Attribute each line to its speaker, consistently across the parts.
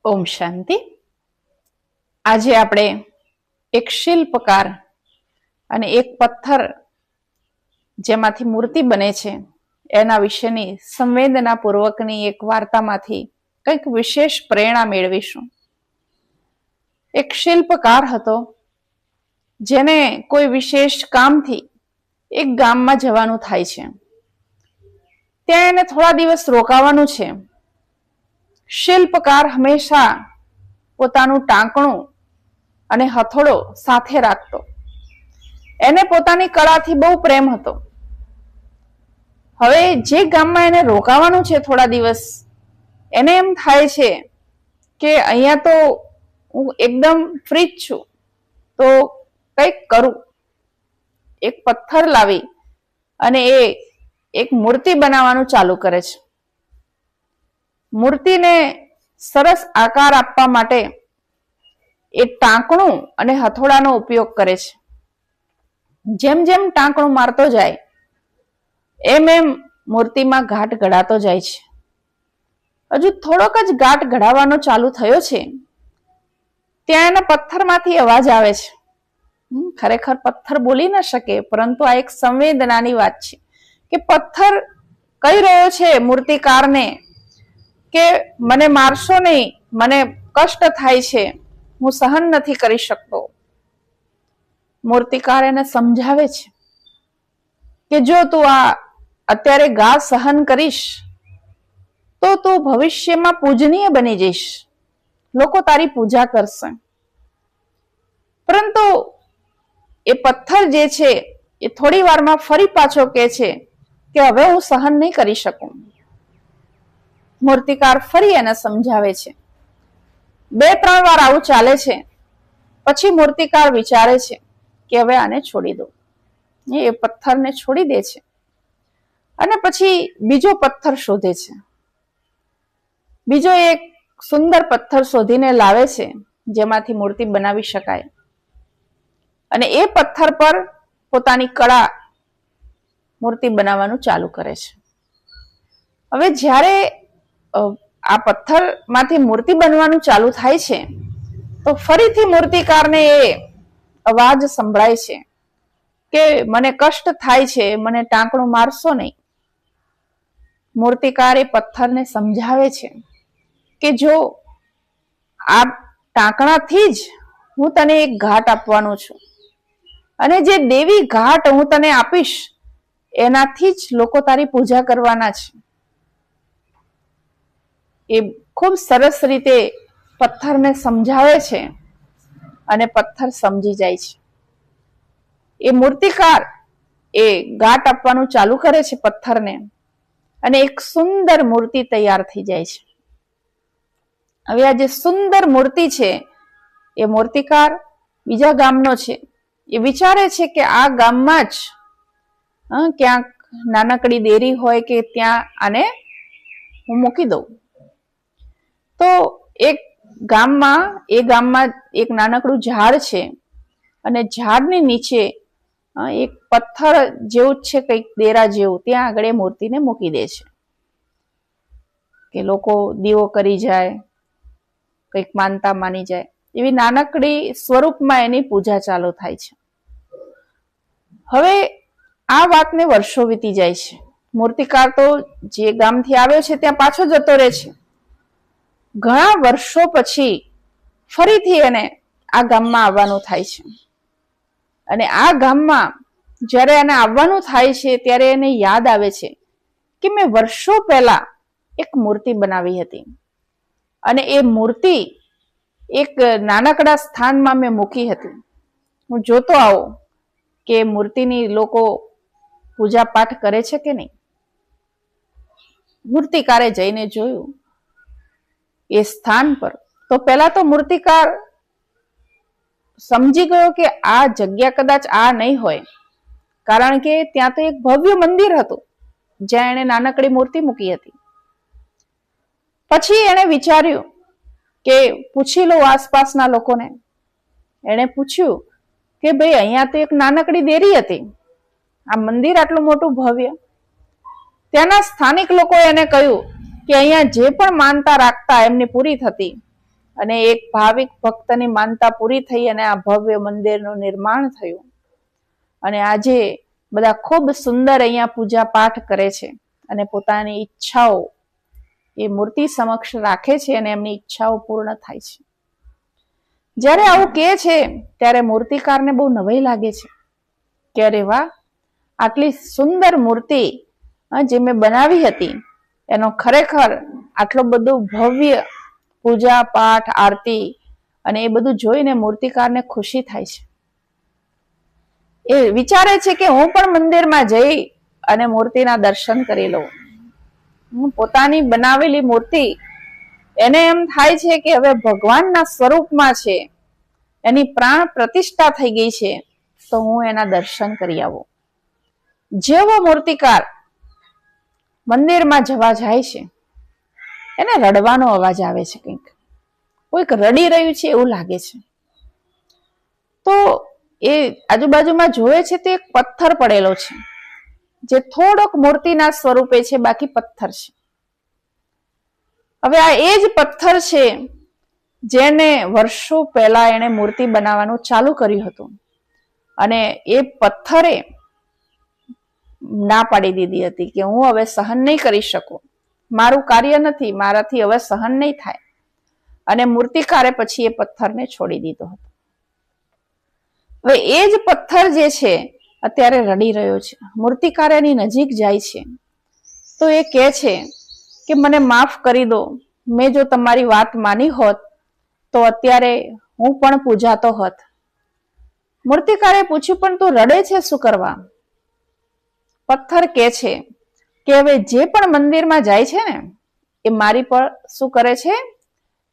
Speaker 1: ઓમ શાંતિ. આજે આપણે એક શિલ્પકાર અને એક પથ્થર જેમાંથી મૂર્તિ બને છે એના વિશેની સંવેદનાપૂર્વકની એક વાર્તામાંથી કંઈક વિશેષ પ્રેરણા મેળવીશું. એક શિલ્પકાર હતો જેને કોઈ વિશેષ કામથી એક ગામમાં જવાનું થાય છે. ત્યાં એને થોડા દિવસ રોકાવાનું છે. શિલ્પકાર હંમેશા પોતાનું ટાંકણું અને હથોડો સાથે રાખતો. એને પોતાની કળાથી બહુ પ્રેમ હતો. હવે જે ગામમાં એને રોકાવાનું છે થોડા દિવસ, એને એમ થાય છે કે અહીંયા તો હું એકદમ ફ્રી જ છું, તો કંઈક કરું. એક પથ્થર લાવી અને એ એક મૂર્તિ બનાવવાનું ચાલુ કરે છે. મૂર્તિને સરસ આકાર આપવા માટે એ ટાંકણું અને હથોડાનો ઉપયોગ કરે છે. જેમ જેમ ટાંકણું મારતો જાય એમ એમ મૂર્તિમાં ઘાટ ઘડાતો જાય છે. હજુ થોડોક જ ઘાટ ઘડાવવાનો ચાલુ થયો છે ત્યાં એના પથ્થરમાંથી અવાજ આવે છે. ખરેખર પથ્થર બોલી ન શકે, પરંતુ આ એક સંવેદનાની વાત છે કે પથ્થર કહી રહ્યો છે મૂર્તિકારને કે મને મારશો નહીં, મને કષ્ટ થાય છે, હું સહન નથી કરી શકતો. મૂર્તિકાર એને સમજાવે છે કે જો તું આ અત્યારે ઘા સહન કરીશ તો તું ભવિષ્યમાં પૂજનીય બની જઈશ, લોકો તારી પૂજા કરશે. પરંતુ એ પથ્થર જે છે એ થોડી વારમાં ફરી પાછો કહે છે કે હવે હું સહન નહીં કરી શકું. મૂર્તિકાર ફરી એને સમજાવે છે. 2-3 વાર આવું ચાલે છે. પછી મૂર્તિકાર વિચારે છે કે હવે આને છોડી દો. એ પથ્થરને છોડી દે છે અને પછી બીજો પથ્થર શોધે છે. બીજો એક સુંદર પથ્થર શોધીને લાવે છે જેમાંથી મૂર્તિ બનાવી શકાય, અને એ પથ્થર પર પોતાની કળા મૂર્તિ બનાવવાનું ચાલુ કરે છે. હવે જ્યારે આ પથ્થરમાંથી મૂર્તિ બનવાનું ચાલુ થાય છે તો ફરીથી મૂર્તિકારને એ અવાજ સંભળાય છે કે મને કષ્ટ થાય છે, મને ટાંકણું મારશો નહીં. મૂર્તિકાર એ પથ્થરને સમજાવે છે કે જો આ ટાંકણાથી જ હું તને એક ઘાટ આપવાનો છું, અને જે દેવી ઘાટ હું તને આપીશ એનાથી જ લોકો તારી પૂજા કરવાના છે. એ ખૂબ સરસ રીતે પથ્થરને સમજાવે છે અને પથ્થર સમજી જાય છે. એ મૂર્તિકાર એ ઘાટ આપવાનું ચાલુ કરે છે પથ્થરને, અને એક સુંદર મૂર્તિ તૈયાર થઈ જાય છે. હવે આ જે સુંદર મૂર્તિ છે એ મૂર્તિકાર બીજા ગામનો છે. એ વિચારે છે કે આ ગામમાં જ ક્યાંક નાનકડી દેરી હોય કે ત્યાં આને હું મૂકી દઉં. તો એ ગામમાં એક નાનકડું ઝાડ છે, અને ઝાડની નીચે એક પથ્થર જેવું જ છે, કંઈક દેરા જેવું, ત્યાં આગળ એ મૂર્તિને મૂકી દે છે કે લોકો દીવો કરી જાય, કંઈક માનતા માની જાય. એવી નાનકડી સ્વરૂપમાં એની પૂજા ચાલુ થાય છે. હવે આ વાતને વર્ષો વીતી જાય છે. મૂર્તિકાર તો જે ગામથી આવ્યો છે ત્યાં પાછો જતો રહે છે. ઘણા વર્ષો પછી ફરીથી એને આ ગામમાં આવવાનું થાય છે, અને આ ગામમાં જ્યારે એને આવવાનું થાય છે ત્યારે એને યાદ આવે છે કે મેં વર્ષો પહેલા એક મૂર્તિ બનાવી હતી, અને એ મૂર્તિ એક નાનકડા સ્થાનમાં મેં મૂકી હતી. હું જોતો આવું કે મૂર્તિની લોકો પૂજા પાઠ કરે છે કે નહીં. મૂર્તિકારે જઈને જોયું એ સ્થાન પર, તો પહેલા તો મૂર્તિકાર સમજી ગયો કે આ જગ્યા કદાચ આ નહીં હોય, કારણ કે ત્યાં તો એક ભવ્ય મંદિર હતું જ્યાં એને નાનકડી મૂર્તિ મૂકી હતી. પછી એને વિચાર્યું કે પૂછી લો આસપાસના લોકોને. એને પૂછ્યું કે ભાઈ અહીંયા તો એક નાનકડી દેરી હતી, આ મંદિર આટલું મોટું ભવ્ય. ત્યાંના સ્થાનિક લોકોએ એને કહ્યું કે અહીંયા જે પણ માનતા રાખતા એમની પૂરી થતી, અને એક ભાવિક ભક્તની માનતા પૂરી થઈ અને આ ભવ્ય મંદિરનું નિર્માણ થયું. અને આજે બધા ખૂબ સુંદર અહીંયા પૂજા પાઠ કરે છે અને પોતાની ઈચ્છાઓ એ મૂર્તિ સમક્ષ રાખે છે અને એમની ઈચ્છાઓ પૂર્ણ થાય છે. જ્યારે આવું કહે છે ત્યારે મૂર્તિકારને બહુ નવાઈ લાગે છે કે અરે વાહ, આટલી સુંદર મૂર્તિ જે મેં બનાવી હતી એનો ખરેખર આટલો બધો ભવ્ય પૂજા પાઠ આરતી અને એ બધું જોઈને મૂર્તિકારને ખુશી થાય છે. એ વિચારે છે કે હું પણ મંદિરમાં જઈ અને મૂર્તિના દર્શન કરી લઉં. પોતાની બનાવેલી મૂર્તિ એને એમ થાય છે કે હવે ભગવાનના સ્વરૂપમાં છે, એની પ્રાણ પ્રતિષ્ઠા થઈ ગઈ છે, તો હું એના દર્શન કરી આવું. જેવો મૂર્તિકાર મંદિરમાં જવા જાય છે એને રડવાનો અવાજ આવે છે, કોઈક રડી રહ્યું છે એવું લાગે છે. તો એ આજુબાજુમાં જોવે છે તો એક પથ્થર પડેલો છે જે થોડોક મૂર્તિના સ્વરૂપે છે, બાકી પથ્થર છે. હવે આ એ જ પથ્થર છે જેને વર્ષો પહેલા એને મૂર્તિ બનાવવાનું ચાલુ કર્યું હતું અને એ પથ્થરે ના પાડી દીધી હતી કે હું હવે સહન નહીં કરી શકું, મારું કાર્ય નથી, મારાથી હવે સહન નહીં થાય. અને મૂર્તિકારે પછી એ પથ્થરને છોડી દીધો હતો. હવે એ જ પથ્થર જે છે અત્યારે રડી રહ્યો છે. મૂર્તિકાર એની નજીક જાય છે તો એ કહે છે કે મને માફ કરી દો, મેં જો તમારી વાત માની હોત તો અત્યારે હું પણ પૂજાતો હોત. મૂર્તિકારે પૂછ્યું પણ તું રડે છે શું કરવા? પથ્થર કહે છે કે હવે જે પણ મંદિરમાં જાય છે ને એ મારી પર શું કરે છે?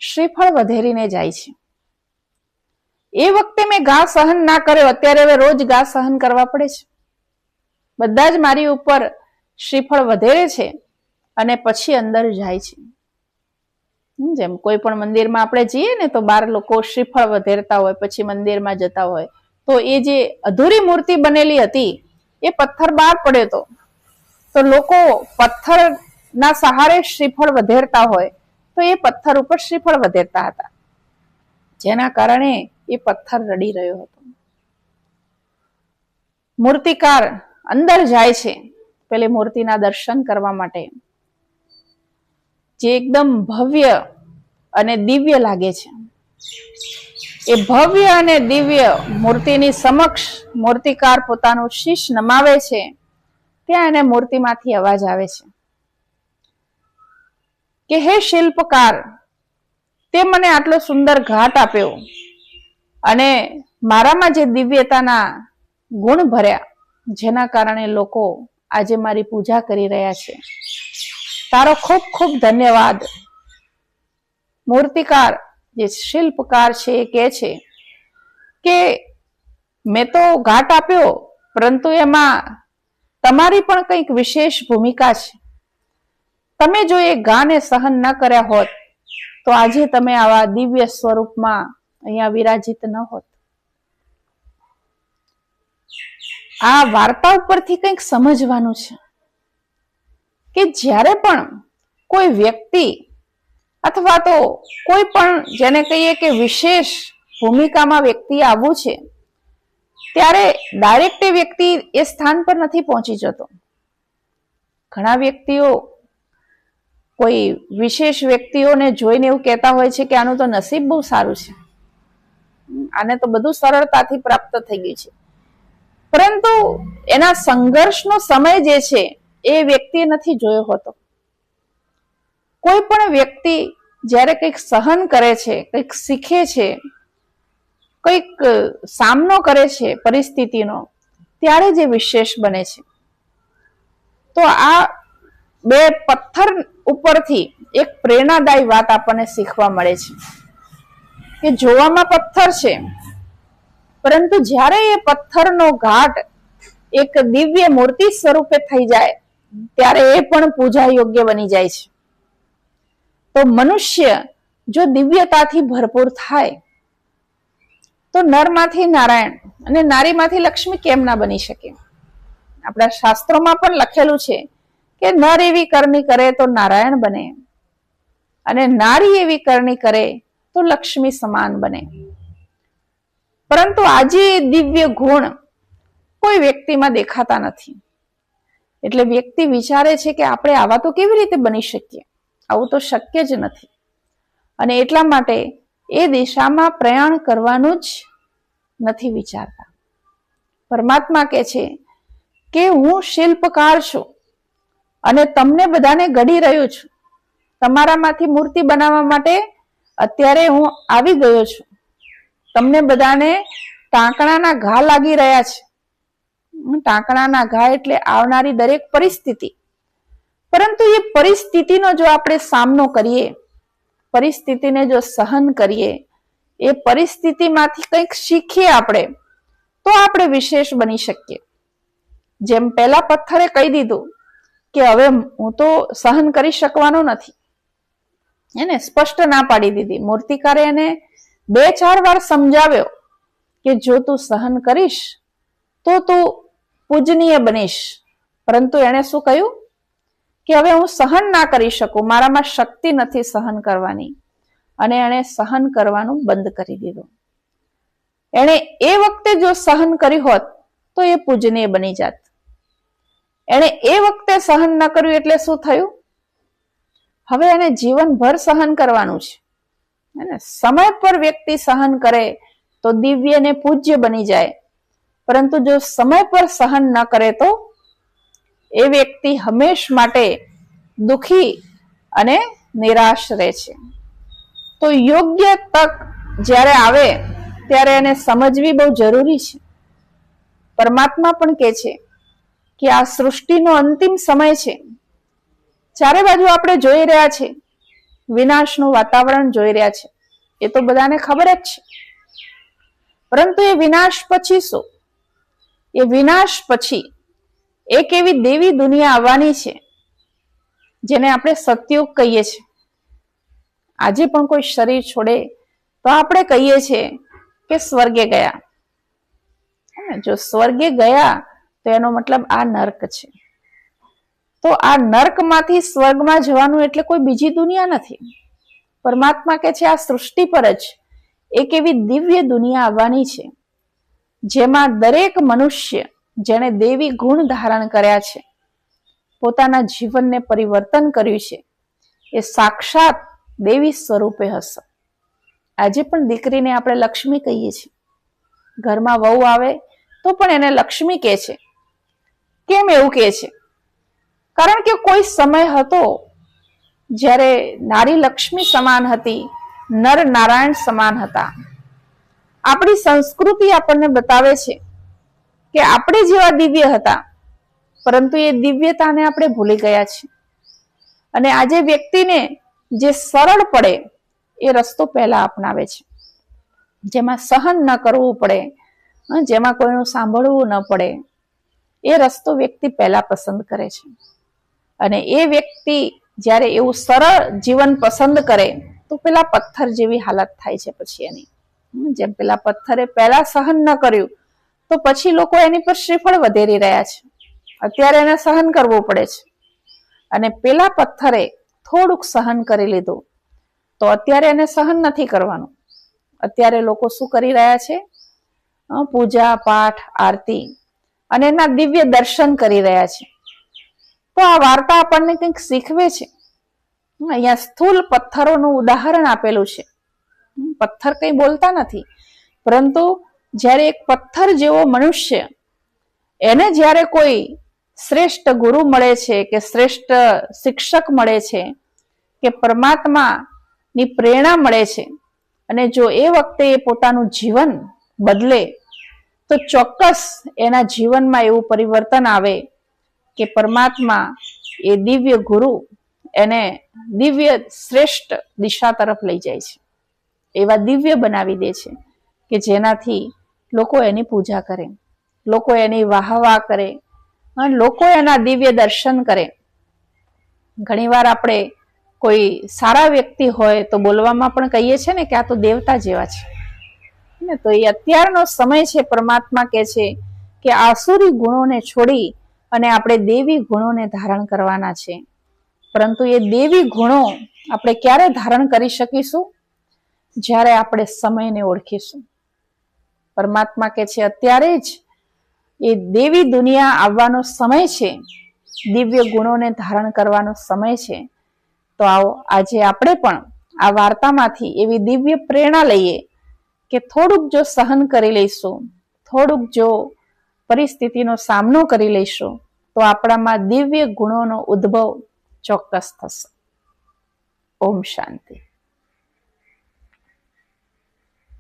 Speaker 1: શ્રીફળ વધેરીને જાય છે. એ વખતે મેં ઘા સહન ના કર્યો, અત્યારે હવે રોજ ઘા સહન કરવા પડે છે. બધા જ મારી ઉપર શ્રીફળ વધેરે છે અને પછી અંદર જાય છે. જેમ કોઈ પણ મંદિરમાં આપણે જઈએ ને તો બાર લોકો શ્રીફળ વધેરતા હોય, પછી મંદિરમાં જતા હોય, તો એ જે અધૂરી મૂર્તિ બનેલી હતી એ પથ્થર બહાર પડ્યો તો લોકો પથ્થરના સહારે શ્રીફળ વધેરતા હોય તો એ પથ્થર ઉપર શ્રીફળ વધેરતા હતા, જેના કારણે એ પથ્થર રડી રહ્યો હતો. મૂર્તિકાર અંદર જાય છે પેલી મૂર્તિના દર્શન કરવા માટે, જે એકદમ ભવ્ય અને દિવ્ય લાગે છે. એ ભવ્ય અને દિવ્ય મૂર્તિની સમક્ષ મૂર્તિકાર પોતાનું શીશ નમાવે છે. ત્યાં એને મૂર્તિમાંથી અવાજ આવે છે કે હે શિલ્પકાર, તે મને આટલો સુંદર ઘાટ આપ્યો અને મારામાં જે દિવ્યતાના ગુણ ભર્યા, જેના કારણે લોકો આજે મારી પૂજા કરી રહ્યા છે, તારો ખૂબ ખૂબ ધન્યવાદ. મૂર્તિકાર જે શિલ્પકાર છે એ કહે છે કે મેં તો ઘાટ આપ્યો, પરંતુ એમાં તમારી પણ કંઈક વિશેષ ભૂમિકા છે. તમે જો એ ગાને સહન ન કર્યા હોત તો આજે તમે આવા દિવ્ય સ્વરૂપમાં અહીંયા વિરાજિત ન હોત. આ વાર્તા ઉપરથી કંઈક સમજવાનું છે કે જ્યારે પણ કોઈ વ્યક્તિ અથવા તો કોઈ પણ જેને કહીએ કે વિશેષ ભૂમિકામાં વ્યક્તિ આવવું છે, ત્યારે ડાયરેક્ટ એ વ્યક્તિ એ સ્થાન પર નથી પહોંચી જતો. ઘણા વ્યક્તિઓ કોઈ વિશેષ વ્યક્તિઓને જોઈને એવું કહેતા હોય છે કે આનું તો નસીબ બહુ સારું છે, આને તો બધું સરળતાથી પ્રાપ્ત થઈ ગયું છે. પરંતુ એના સંઘર્ષનો સમય જે છે એ વ્યક્તિ નથી જોયો હોતો. કોઈ પણ વ્યક્તિ જ્યારે કંઈક સહન કરે છે, કંઈક શીખે છે, કંઈક સામનો કરે છે પરિસ્થિતિનો, ત્યારે જે વિશેષ બને છે. તો આ બે પથ્થર ઉપરથી એક પ્રેરણાદાયી વાત આપણને શીખવા મળે છે કે જોવામાં પથ્થર છે, પરંતુ જ્યારે એ પથ્થરનો ઘાટ એક દિવ્ય મૂર્તિ સ્વરૂપે થઈ જાય ત્યારે એ પણ પૂજા યોગ્ય બની જાય છે. તો મનુષ્ય જો દિવ્યતાથી ભરપૂર થાય તો નરમાંથી નારાયણ અને નારીમાંથી લક્ષ્મી કેમ ના બની શકે? આપણા શાસ્ત્રોમાં પણ લખેલું છે કે નર એવી કરણી કરે તો નારાયણ બને અને નારી એવી કરણી કરે તો લક્ષ્મી સમાન બને. પરંતુ આજે એ દિવ્ય ગુણ કોઈ વ્યક્તિમાં દેખાતા નથી. એટલે વ્યક્તિ વિચારે છે કે આપણે આવા તો કેવી રીતે બની શકીએ, આવું તો શક્ય જ નથી. અને એટલા માટે એ દિશામાં પ્રયાણ કરવાનું જ નથી વિચારતા. પરમાત્મા કહે છે કે હું શિલ્પકાર છું અને તમને બધાને ઘડી રહ્યો છું. તમારામાંથી મૂર્તિ બનાવવા માટે અત્યારે હું આવી ગયો છું. તમને બધાને ટાંકણાના ઘા લાગી રહ્યા છે. ટાંકણાના ઘા એટલે આવનારી દરેક પરિસ્થિતિ. પરંતુ એ પરિસ્થિતિનો જો આપણે સામનો કરીએ, પરિસ્થિતિને જો સહન કરીએ, એ પરિસ્થિતિમાંથી કંઈક શીખીએ આપણે, તો આપણે વિશેષ બની શકીએ. જેમ પહેલા પથ્થરે કહી દીધું કે હવે હું તો સહન કરી શકવાનો નથી, એને સ્પષ્ટ ના પાડી દીધી. મૂર્તિકારે એને 2-4 વાર સમજાવ્યો કે જો તું સહન કરીશ તો તું પૂજનીય બનીશ. પરંતુ એને શું કહ્યું કે હવે હું સહન ના કરી શકું, મારામાં શક્તિ નથી સહન કરવાની. અને એણે સહન કરવાનું બંધ કરી દીધું. એણે એ વખતે જો સહન કર્યું હોત તો એ પૂજનીય બની જાત. એણે એ વખતે સહન ન કર્યું એટલે શું થયું? હવે એને જીવનભર સહન કરવાનું છે. સમય પર વ્યક્તિ સહન કરે તો દિવ્ય ને પૂજ્ય બની જાય. પરંતુ જો સમય પર સહન ન કરે તો એ વ્યક્તિ હંમેશ માટે દુખી અને નિરાશ રહે છે. તો યોગ્ય તક જ્યારે આવે ત્યારે એને સમજવી બહુ જરૂરી છે. પરમાત્મા પણ કહે છે કે આ સૃષ્ટિનો અંતિમ સમય છે. ચારે બાજુ આપણે જોઈ રહ્યા છે, વિનાશનું વાતાવરણ જોઈ રહ્યા છે. એ તો બધાને ખબર જ છે. પરંતુ એ વિનાશ પછી શું? એ વિનાશ પછી એક એવી દેવી દુનિયા આવવાની છે જેને આપણે સતયુગ કહીએ છીએ. આજે પણ કોઈ શરીર છોડે તો આપણે કહીએ છીએ કે સ્વર્ગે ગયા. જો સ્વર્ગે ગયા તો એનો મતલબ આ નર્ક છે. તો આ નર્કમાંથી સ્વર્ગમાં જવાનું એટલે કોઈ બીજી દુનિયા નથી. પરમાત્મા કે છે આ સૃષ્ટિ પર જ એક એવી દિવ્ય દુનિયા આવવાની છે જેમાં દરેક મનુષ્ય જેણે દેવી ગુણ ધારણ કર્યા છે, પોતાના જીવનને પરિવર્તન કર્યું છે, એ સાક્ષાત દેવી સ્વરૂપે હશે. આજે પણ દીકરીને આપણે લક્ષ્મી કહીએ છીએ. ઘરમાં વહુ આવે તો પણ એને લક્ષ્મી કહે છે. કેમ એવું કહે છે? કારણ કે કોઈ સમય હતો જ્યારે નારી લક્ષ્મી સમાન હતી, નર નારાયણ સમાન હતા. આપણી સંસ્કૃતિ આપણને બતાવે છે કે આપણે જેવા દિવ્ય હતા, પરંતુ એ દિવ્યતાને આપણે ભૂલી ગયા છીએ. અને આજે વ્યક્તિને જે સરળ પડે એ રસ્તો પહેલા અપનાવે છે, જેમાં સહન ન કરવું પડે, જેમાં કોઈનું સાંભળવું ન પડે, એ રસ્તો વ્યક્તિ પહેલા પસંદ કરે છે. અને એ વ્યક્તિ જ્યારે એવું સરળ જીવન પસંદ કરે તો પેલા પથ્થર જેવી હાલત થાય છે પછી એની. જેમ પેલા પથ્થરે પહેલા સહન ન કર્યું તો પછી લોકો એની પર શ્રીફળ વધેરી રહ્યા છે. અત્યારે એને સહન કરવું પડે છે. અને પેલા પથ્થરે થોડુંક સહન કરી લીધું તો અત્યારે એને સહન નથી કરવાનું. અત્યારે લોકો શું કરી રહ્યા છે? પૂજા પાઠ આરતી અને એના દિવ્ય દર્શન કરી રહ્યા છે. તો આ વાર્તા આપણને કંઈક શીખવે છે. અહીંયા સ્થૂલ પથ્થરોનું ઉદાહરણ આપેલું છે. પથ્થર કંઈ બોલતા નથી, પરંતુ જ્યારે એક પથ્થર જેવો મનુષ્ય, એને જ્યારે કોઈ શ્રેષ્ઠ ગુરુ મળે છે કે શ્રેષ્ઠ શિક્ષક મળે છે કે પરમાત્માની પ્રેરણા મળે છે, અને જો એ વખતે એ પોતાનું જીવન બદલે તો ચોક્કસ એના જીવનમાં એવું પરિવર્તન આવે કે પરમાત્મા એ દિવ્ય ગુરુ એને દિવ્ય શ્રેષ્ઠ દિશા તરફ લઈ જાય છે. એવા દિવ્ય બનાવી દે છે કે જેનાથી લોકો એની પૂજા કરે, લોકો એની વાહવા કરે, લોકો એના દિવ્ય દર્શન કરે. ઘણીવાર આપણે કોઈ સારા વ્યક્તિ હોય તો બોલવામાં પણ કહીએ છીએ ને કે આ તો દેવતા જેવા છે. તો એ અત્યારનો સમય છે. પરમાત્મા કહે છે કે આસુરી ગુણોને છોડી અને આપણે દેવી ગુણોને ધારણ કરવાના છે. પરંતુ એ દેવી ગુણો આપણે ક્યારે ધારણ કરી શકીશું? જ્યારે આપણે સમયને ઓળખીશું. પરમાત્મા કે છે અત્યારે જ એ દેવી દુનિયા આવવાનો સમય છે, દિવ્ય ગુણોને ધારણ કરવાનો સમય છે. તો આવો આજે આપણે પણ આ વાર્તામાંથી એવી દિવ્ય પ્રેરણા લઈએ કે થોડુંક જો સહન કરી લઈશું, થોડુંક જો પરિસ્થિતિનો સામનો કરી લઈશું, તો આપણામાં દિવ્ય ગુણોનો ઉદ્ભવ ચોક્કસ થશે. ઓમ શાંતિ.